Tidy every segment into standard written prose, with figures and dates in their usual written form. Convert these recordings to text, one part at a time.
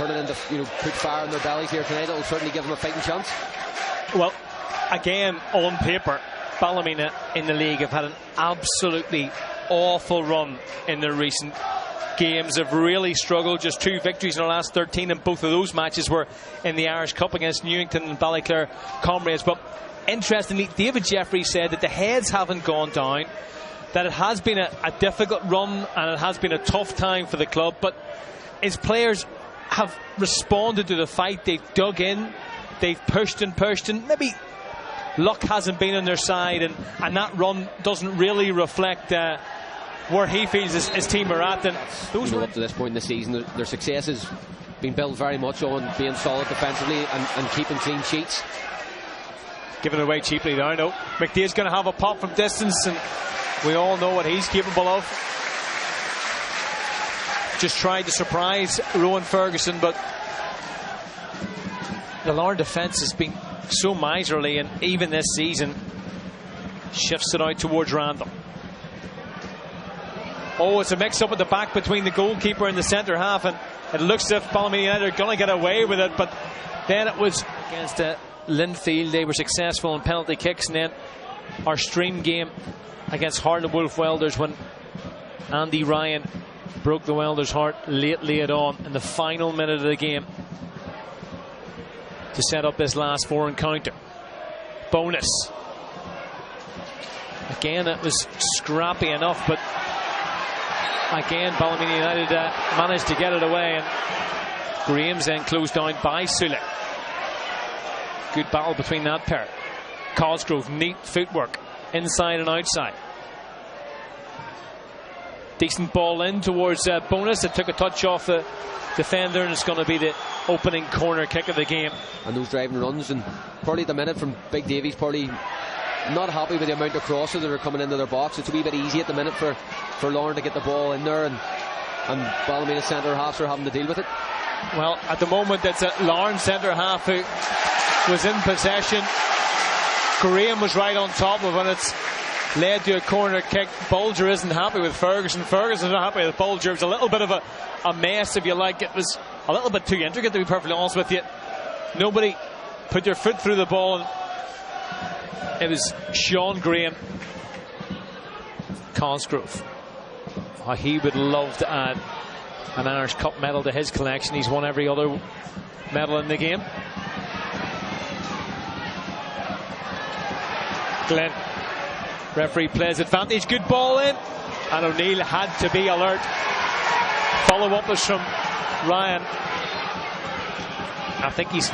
turn it into, put fire in their bellies here tonight. It'll certainly give them a fighting chance. Well, again, on paper, Ballymena in the league have had an absolutely awful run in their recent games. Have really struggled. Just 2 victories in the last 13, and both of those matches were in the Irish Cup against Newington and Ballyclare Comrades. But interestingly, David Jeffrey said that the heads haven't gone down, that it has been a difficult run and it has been a tough time for the club, but his players have responded to the fight. They've dug in, they've pushed, and maybe luck hasn't been on their side, and that run doesn't really reflect where he feels his team are at. And those up to this point in the season, their success has been built very much on being solid defensively and keeping clean sheets. Given it away cheaply now. No, McDade's going to have a pop from distance, and we all know what he's capable of. Just tried to surprise Rowan Ferguson, but the Larne defence has been so miserly, and even this season shifts it out towards Randall. Oh, it's a mix-up at the back between the goalkeeper and the centre half, and it looks as if Ballymena United are going to get away with it, but then it was against Linfield. They were successful in penalty kicks, and then our stream game against Harlan Wolf Welders, when Andy Ryan broke the Welders' heart late on in the final minute of the game to set up this last 4 encounter. Bonus. Again, it was scrappy enough, but again, Ballymena United managed to get it away, and Graham's then closed down by Sule. Good battle between that pair. Cosgrove, neat footwork inside and outside. Decent ball in towards Bonus. It took a touch off the defender, and it's going to be the opening corner kick of the game. And those driving runs, and probably at the minute from Big Davies, probably not happy with the amount of crosses that are coming into their box. It's a wee bit easy at the minute for Larne to get the ball in there, and Ballymena centre halves are having to deal with it. Well, at the moment it's a Larne centre half who was in possession. Graham was right on top of it. It's led to a corner kick. Bulger isn't happy with Ferguson. Ferguson's not happy with Bulger. It was a little bit of a mess, if you like. It was a little bit too intricate, to be perfectly honest with you. Nobody put their foot through the ball, and it was Sean Graham. Cosgrove, he would love to add an Irish Cup medal to his collection. He's won every other medal in the game. Glenn, referee plays advantage. Good ball in, and O'Neill had to be alert. Follow up was from Ryan. I think he's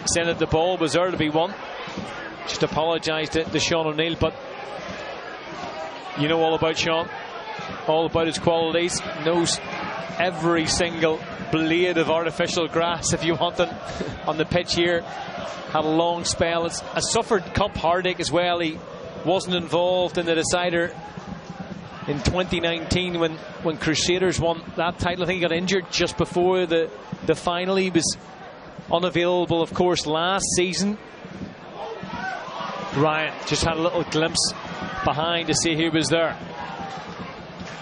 said that the ball was there to be won. Just apologised to Sean O'Neill, but you know all about Sean, all about his qualities. Knows every single blade of artificial grass, if you want it, on the pitch here. Had a long spell. Has suffered cup heartache as well. He wasn't involved in the decider in 2019 when Crusaders won that title. I think he got injured just before the final. He was unavailable, of course, last season. Ryan just had a little glimpse behind to see who was there.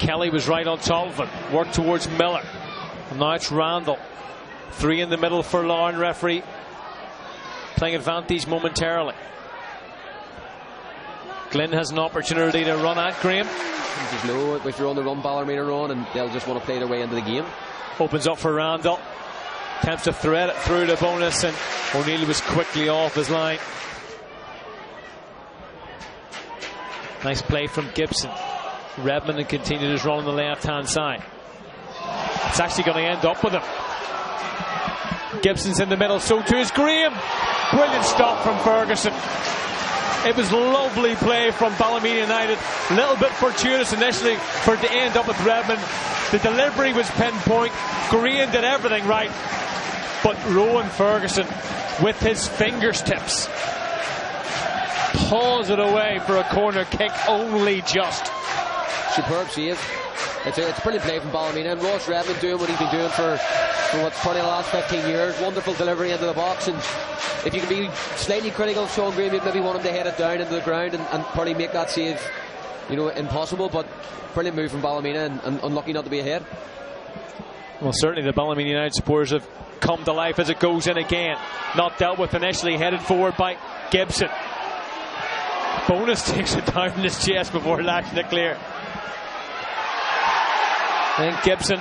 Kelly was right on top of it. Worked towards Miller. And now it's Randall. 3 in the middle for Larne. Referee playing advantage momentarily. Glenn has an opportunity to run at Graham. There's no, if you're on the run, Ballymena are on, and they'll just want to play their way into the game. Opens up for Randall. Attempts to thread it through the Bonus, and O'Neill was quickly off his line. Nice play from Gibson. Redmond continued his run on the left hand side. It's actually going to end up with him. Gibson's in the middle, so too is Graham. Brilliant stop from Ferguson. It was lovely play from Ballymena United. A little bit fortuitous initially for it to end up with Redmond. The delivery was pinpoint. Graham did everything right, but Rowan Ferguson, with his fingertips, paws it away for a corner kick, only just. Superb save. It's brilliant play from Ballymena, and Ross Redmond doing what he's been doing for what's probably the last 15 years. Wonderful delivery into the box, and if you can be slightly critical of Sean Graham, you'd maybe want him to head it down into the ground and probably make that save, impossible. But brilliant move from Ballymena, and unlucky not to be ahead. Well, certainly the Ballymena United supporters have come to life as it goes in again. Not dealt with initially, headed forward by Gibson. Bonus takes it down in his chest before lashing it clear. And Gibson.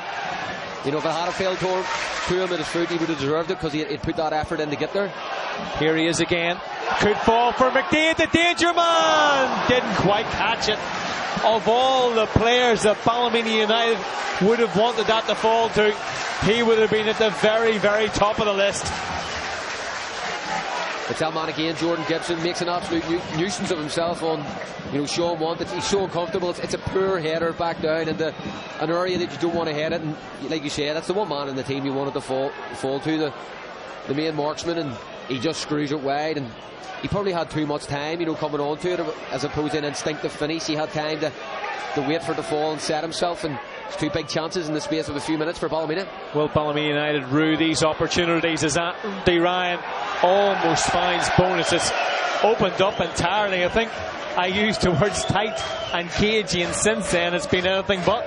You know, if it had failed to him at his foot, he would have deserved it because he'd put that effort in to get there. Here he is again. Could fall for McDade, the danger man. Didn't quite catch it. Of all the players that Ballymena United would have wanted that to fall to, he would have been at the very, very top of the list. It's that man again, Jordan Gibson, makes an absolute nuisance of himself on, you know, Sean wanted. He's so uncomfortable. It's a poor header back down into an area that you don't want to head it. And like you said, that's the one man in the team you wanted to fall to, the main marksman, and he just screws it wide. And he probably had too much time, you know, coming on to it, as opposed to an instinctive finish. He had time to wait for it to fall and set himself, and it's two big chances in the space of a few minutes for Ballymena. Well, Ballymena United rue these opportunities as Andy Ryan almost finds Bonus. It's opened up entirely. I think I used the words tight and cagey, and since then it's been anything but.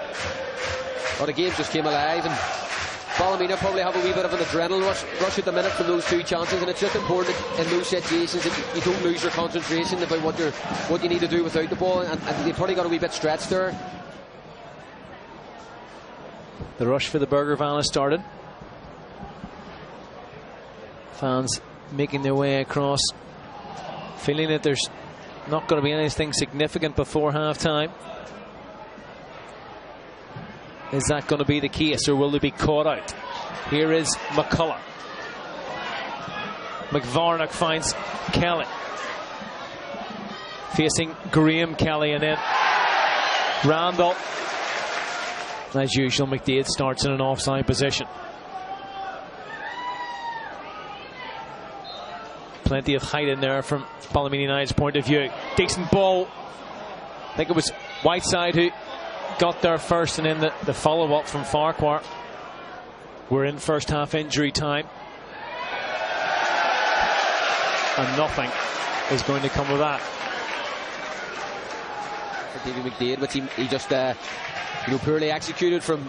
Well, the game just came alive, and Ballymena probably have a wee bit of an adrenaline rush at the minute from those two chances, and it's just important in those situations that you don't lose your concentration about what you need to do without the ball, and they've probably got a wee bit stretched there. The rush for the burger van has started. Fans making their way across, feeling that there's not going to be anything significant before half time. Is that going to be the case, or will they be caught out? Here is McCullough. McVarnock finds Kelly, facing Graham Kelly, and then Randall. As usual, McDade starts in an offside position. Plenty of height in there from Ballymena United's point of view. Decent ball. I think it was Whiteside who got there first, and then the follow-up from Farquhar. We're in first half injury time, and nothing is going to come of that. For Davy McDade, but he just you know, poorly executed from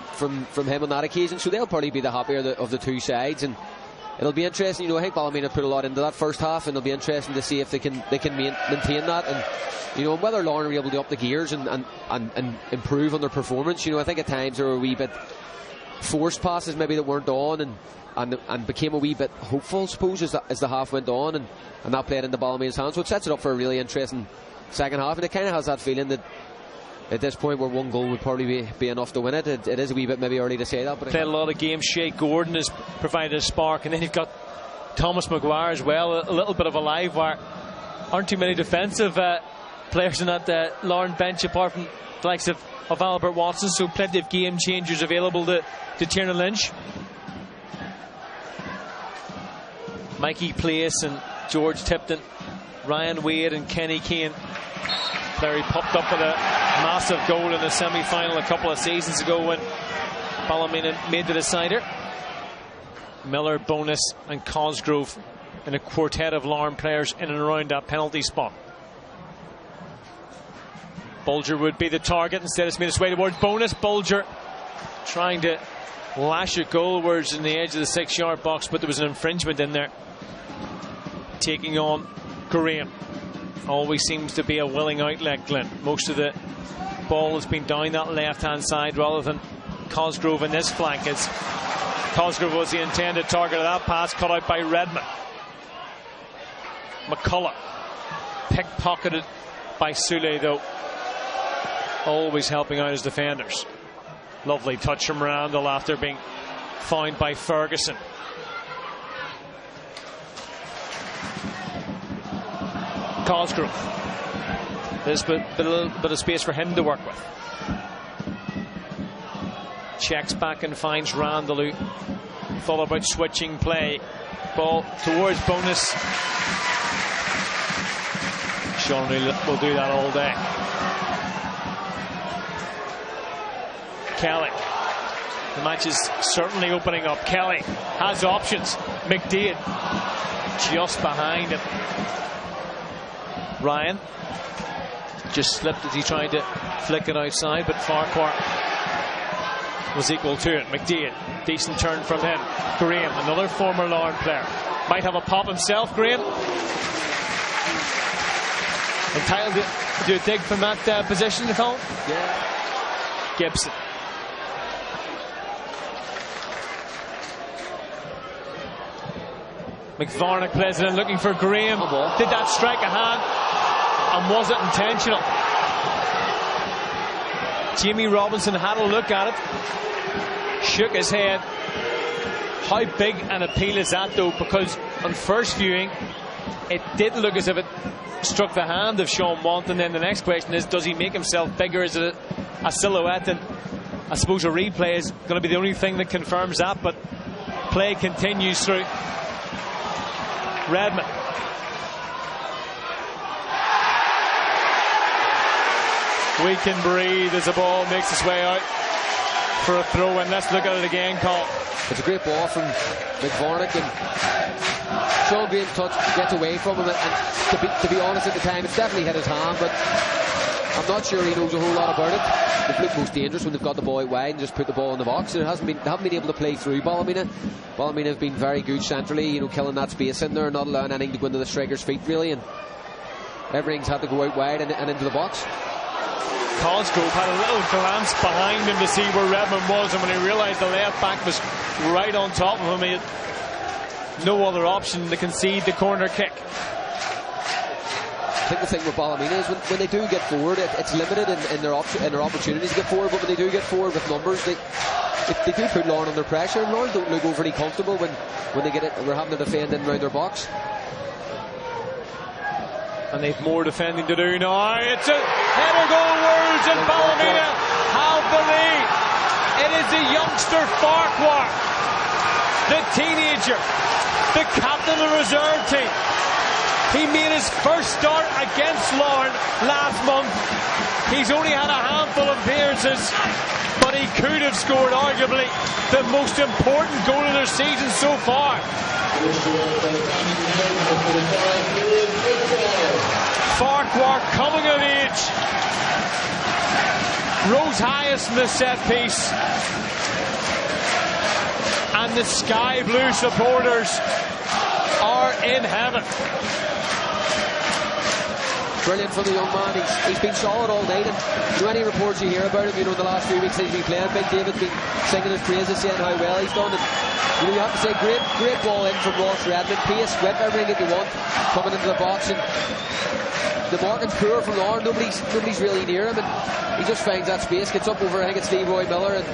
him on that occasion, so they'll probably be the happier of the two sides, and it'll be interesting. You know, I think Ballymena put a lot into that first half, and it'll be interesting to see if they can maintain that, and you know, whether Larne are able to up the gears and improve on their performance. You know, I think at times there were a wee bit forced passes maybe that weren't on, and became a wee bit hopeful, I suppose, as the half went on, and that played into Ballymena's hands, so it sets it up for a really interesting second half. And it kind of has that feeling that at this point, where one goal would probably be enough to win it, it is a wee bit maybe early to say that. But played a lot of games. Shea Gordon has provided a spark, and then you've got Thomas Maguire as well, a little bit of a live wire. Aren't too many defensive players in that Larne bench, apart from the likes of Albert Watson, so plenty of game changers available to Tiernan Lynch. Mikey Place and George Tipton, Ryan Wade and Kenny Kane. Larry popped up with a massive goal in the semi-final a couple of seasons ago when Ballymena made the decider. Miller, Bonus and Cosgrove in a quartet of Larne players in and around that penalty spot. Bulger would be the target. Instead it's made its way towards Bonus. Bulger trying to lash it goalwards in the edge of the 6-yard box, but there was an infringement in there. Taking on Graham. Always seems to be a willing outlet, Glenn. Most of the ball has been down that left-hand side rather than Cosgrove in this flank. As Cosgrove was the intended target of that pass, cut out by Redmond. McCullough pickpocketed by Soulé, though. Always helping out his defenders. Lovely touch from Randall after being found by Ferguson. Cosgrove. There's a little bit of space for him to work with. Checks back and finds Randall, who thought about switching play. Ball towards Bonus. Sean will do that all day. Kelly. The match is certainly opening up. Kelly has options. McDade just behind him. Ryan just slipped as he tried to flick it outside, but Farquhar was equal to it. McDean, decent turn from him. Graham, another former Larne player, might have a pop himself. Graham entitled to do a dig from that position, Colin? Yeah. Gibson. McVarnock plays it in, looking for Graham. Did that strike a hand? And was it intentional? Jamie Robinson had a look at it, shook his head. How big an appeal is that, though? Because on first viewing, it did look as if it struck the hand of Sean Want. And then the next question is, does he make himself bigger? Is it a silhouette? And I suppose a replay is going to be the only thing that confirms that. But play continues through. Redmond. We can breathe as the ball makes its way out for a throw, and let's look at it again, Colin. It's a great ball from McVarnock, and Sean Graham's touch gets away from him, and to be honest, at the time it's definitely hit his hand, but I'm not sure he knows a whole lot about it. They've looked most dangerous when they've got the ball out wide and just put the ball in the box. They haven't been able to play through Ballymena. Ballymena have been very good centrally, killing that space in there, not allowing anything to go into the striker's feet really, and everything's had to go out wide and into the box. Cosgrove had a little glance behind him to see where Redmond was, and when he realised the left back was right on top of him, he had no other option to concede the corner kick. I think the thing with Ballymena is when they do get forward, it's limited in their opportunities to get forward, but when they do get forward with numbers, they do put Larne under pressure, and Larne don't look overly comfortable when they get it. We're having to defend in around their box. And they've more defending to do now. It's a header goal worlds, and Ballymena have the lead. It is the youngster Farquhar, the teenager, the captain of the reserve team. He made his first start against Larne last month. He's only had a handful of appearances, but he could have scored arguably the most important goal of their season so far. Farquhar coming of age, rose highest in the set piece, and the sky blue supporters are in heaven. Brilliant from the young man. He's been solid all night, and any reports you hear about him, the last few weeks he's been playing, Big David's been singing his praises, saying how well he's done. And you have to say, great ball in from Ross Redmond, pace, whip, everything that you want coming into the box, and the marking's poor from Larne. Nobody's really near him, and he just finds that space, gets up over, I think it's Leroy Miller, and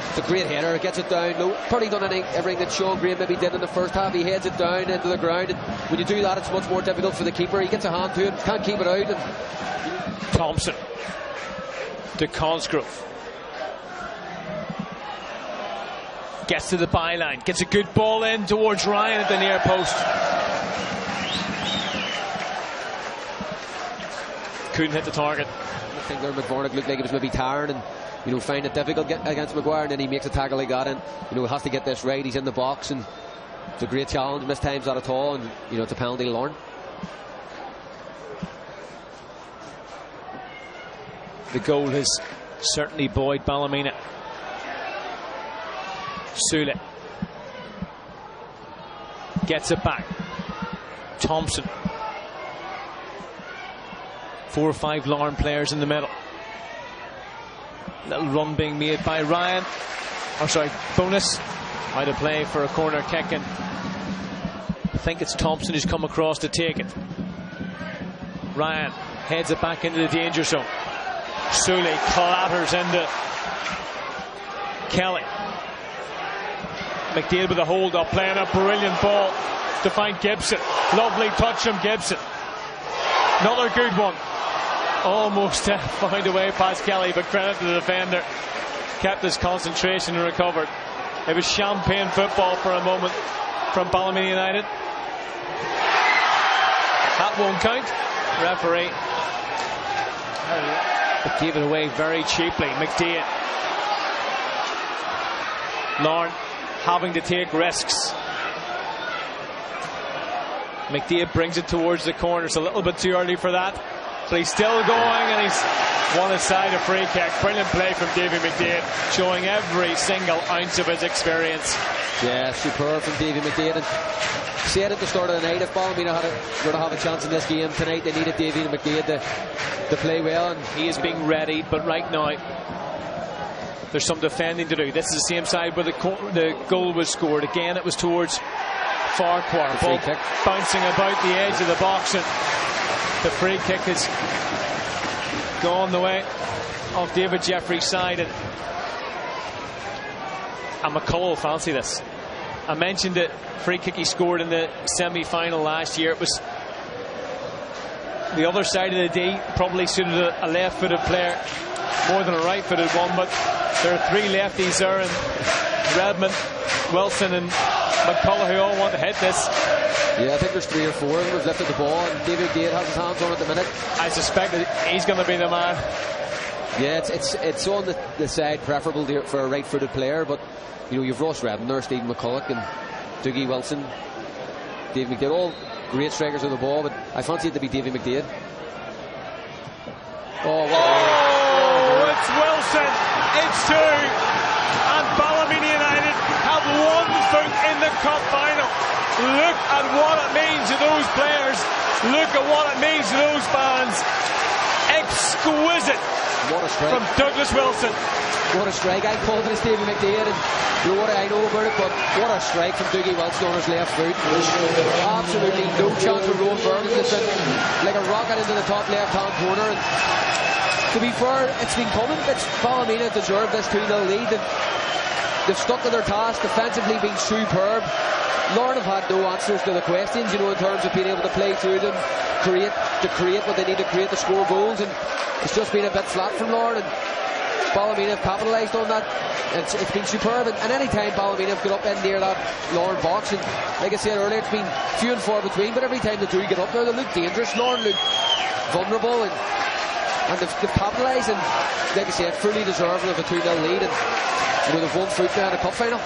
it's a great header, gets it down low. Probably done everything that Sean Graham maybe did in the first half. He heads it down into the ground, and when you do that, it's much more difficult for the keeper. He gets a hand to it, can't keep it out. And Thompson to Cosgrove, gets to the byline, gets a good ball in towards Ryan at the near post. Couldn't hit the target. I think there McVarnock looked like he was maybe tired and find it difficult against Maguire, and then he makes a tackle like that, and he has to get this right. He's in the box, and it's a great challenge. Missed times that at all, and it's a penalty to Larne. The goal has certainly buoyed Ballymena. Sule gets it back. Thompson. 4 or 5 Larne players in the middle. Little run being made by Ryan. Bonus. Out of play for a corner kick, and I think it's Thompson who's come across to take it. Ryan heads it back into the danger zone. Sule clatters into Kelly. McDeal with a hold up, playing a brilliant ball to find Gibson. Lovely touch from Gibson. Another good one. Almost found a way past Kelly, but credit to the defender. Kept his concentration and recovered. It was champagne football for a moment from Ballymena United. That won't count. Referee gave it away very cheaply. McDean. Larne having to take risks. McDean brings it towards the corner. It's a little bit too early for that. but he's still going, and he's won aside a free kick. Brilliant play from Davy McDade, showing every single ounce of his experience. Yeah, superb from Davy McDade. And said at the start of the night, if Ballymena were to have a chance in this game tonight, they needed Davy McDade to play well. And he is being ready, but right now there's some defending to do. This is the same side where the goal was scored. Again, it was towards Farquhar. Ball bouncing about the edge of the box, and the free kick has gone the way of David Jeffrey's side. And McCullough will fancy this. I mentioned the free kick he scored in the semi-final last year. It was the other side of the D, probably suited a left-footed player more than a right-footed one, but there are three lefties there, and Redmond, Wilson and McCullough who all want to hit this. Yeah, I think there's 3 or 4 of them who've lifted the ball, and David Gade has his hands on it at the minute. I suspect that he's going to be the man. Yeah, it's on the side preferable for a right-footed player, but you know, you've Ross Redmond there, Stephen McCullough and Dougie Wilson, David McDade, all great strikers of the ball, but I fancy it to be Davy McDade. Oh, it's Wilson, it's 2, and Ballymena United have 1 foot in the cup final. Look at what it means to those players, look at what it means to those fans. Exquisite. What a strike from Douglas Wilson. What a strike. I called it as Davy McDade, and you know what I know about it, but what a strike from Dougie Wilson on his left foot. Absolutely no chance of Rowan Ferguson, like a rocket into the top left hand corner. And to be fair, it's been coming. Ballymena deserved this 2-0 lead. They've stuck to their task, defensively been superb. Larne have had no answers to the questions, you know, in terms of being able to play through them, create what they need to create to score goals, and it's just been a bit flat from Larne, and Ballymena have capitalised on that. It's been superb, and any time Ballymena have got up in near that Larne box, and like I said earlier, it's been few and far between, but every time they do get up there, they look dangerous. Larne look vulnerable, and they've capitalised, and like I said, fully deserving of a 2-0 lead, and you know, they've won fruit now in the cup final.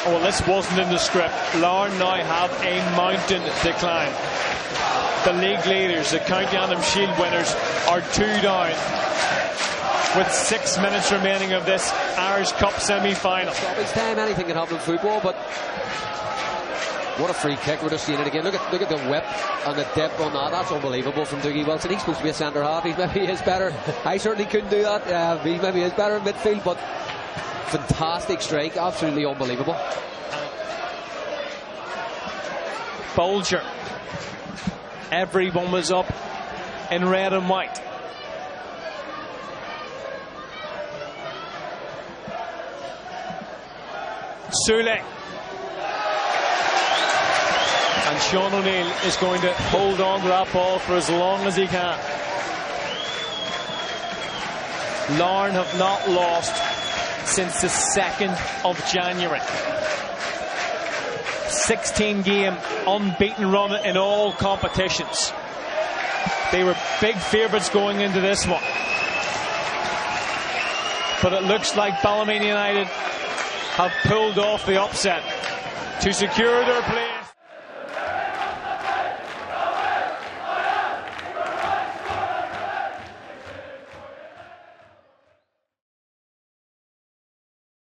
Oh, well, this wasn't in the script. Larne now have a mountain decline. The league leaders, the County Antrim Shield winners, are 2 down with 6 minutes remaining of this Irish Cup semi-final. Stoppage time, anything can happen in football, but what a free kick. We're just seeing it again. Look at the whip and the dip on that. That's unbelievable from Dougie Wilson. He's supposed to be a centre half. He maybe is better. I certainly couldn't do that. He maybe is better in midfield, but fantastic strike, absolutely unbelievable. Bolger. Everyone was up in red and white. Sule. And Sean O'Neill is going to hold on to that ball for as long as he can. Larne have not lost since the 2nd of January. 16-game unbeaten run in all competitions. They were big favourites going into this one, but it looks like Ballymena United have pulled off the upset to secure their place.